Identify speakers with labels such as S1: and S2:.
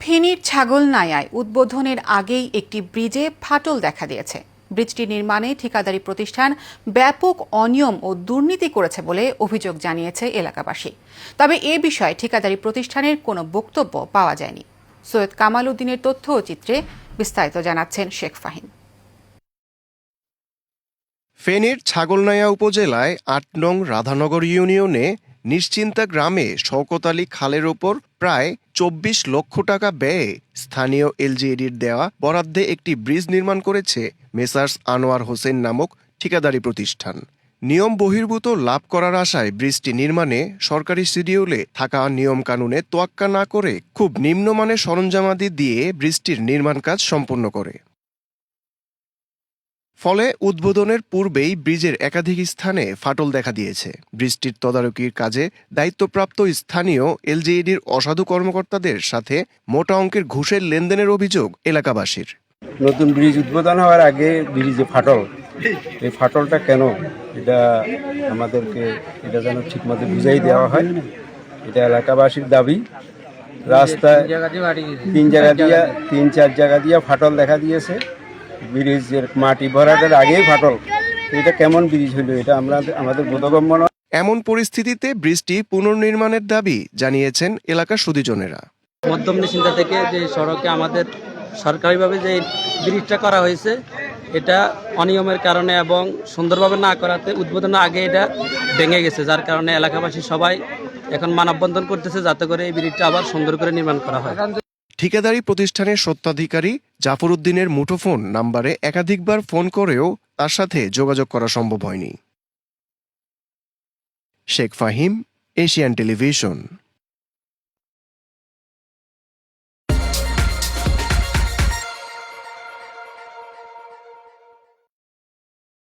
S1: ফেনীর ছাগলনাইয়ায় উদ্বোধনের আগেই একটি ব্রিজে ফাটল দেখা দিয়েছে। ব্রিজটি নির্মাণে ঠিকাদারি প্রতিষ্ঠান ব্যাপক অনিয়ম ও দুর্নীতি করেছে বলে অভিযোগ জানিয়েছে এলাকাবাসী। তবে এ বিষয়ে ঠিকাদারি প্রতিষ্ঠানের কোনো বক্তব্য পাওয়া যায়নি। সৈয়দ কামাল উদ্দিনের তথ্য ও চিত্রে বিস্তারিত জানাচ্ছেন শেখ ফাহিম।
S2: ফেনীর ছাগলনাইয়া উপজেলায় ৮ নং রাধানগর ইউনিয়নে নিশ্চিন্তা গ্রামে শওকত আলী খালের ওপর প্রায় ২৪ লক্ষ টাকা ব্যয়ে স্থানীয় এলজিইডির দেওয়া বরাদ্দে একটি ব্রিজ নির্মাণ করেছে মেসার্স আনোয়ার হোসেন নামক ঠিকাদারি প্রতিষ্ঠান। নিয়ম বহির্ভূত লাভ করার আশায় ব্রিজটি নির্মাণে সরকারি শিডিউলে থাকা নিয়ম কানুনে তোয়াক্কা না করে খুব নিম্নমানের সরঞ্জামাদি দিয়ে ব্রিজটির নির্মাণ কাজ সম্পন্ন করে। ফলে উদ্বোধনের পূর্বেই ব্রিজের একাধিক স্থানে ফাটল দেখা দিয়েছে। ব্রিজটির তদারকির কাজে দায়িত্বপ্রাপ্ত স্থানীয় এলজিইডির অসাধু কর্মকর্তাদের সাথে মোটা অঙ্কের ঘুষের লেনদেনের অভিযোগ এলাকাবাসীর।
S3: নতুন ব্রিজ উদ্বোধন হওয়ার আগে ব্রিজে ফাটল, এই ফাটলটা কেন এটা আমাদেরকে যেন ঠিকমতো বুঝাই দেওয়া হয়। এটা এলাকাবাসীর দাবি। রাস্তায় 3-4 জায়গা দিয়ে ফাটল দেখা দিয়েছে। ব্রিজের মাটি ভরাটের আগেই ফাটল, এটা কেমন ব্রিজ হলো এটা আমাদের বোধগম্য নয়।
S2: এমন পরিস্থিতিতে ব্রিজটি পুনর্নির্মাণের দাবি জানিয়েছেন এলাকার সুধীজনেরা।
S4: মধ্যম নিশ্চিন্তা থেকে যে সড়কে আমাদের সরকারিভাবে যে ব্রিজটা করা হয়েছে, এটা অনিয়মের কারণে এবং সুন্দরভাবে না করাতে উদ্বোধনের আগে এটা ভেঙে গেছে, যার কারণে এলাকাবাসী সবাই এখন মানববন্ধন করতেছে যাতে করে এই ব্রিজটা আবার সুন্দর করে নির্মাণ করা হয়।
S2: ঠিকাদারি প্রতিষ্ঠানের স্বত্বাধিকারী জাফর উদ্দিনের মুঠোফোন নাম্বারে একাধিকবার ফোন করেও তার সাথে যোগাযোগ করা সম্ভব হয়নি। Sheikh Fahim, Asian television.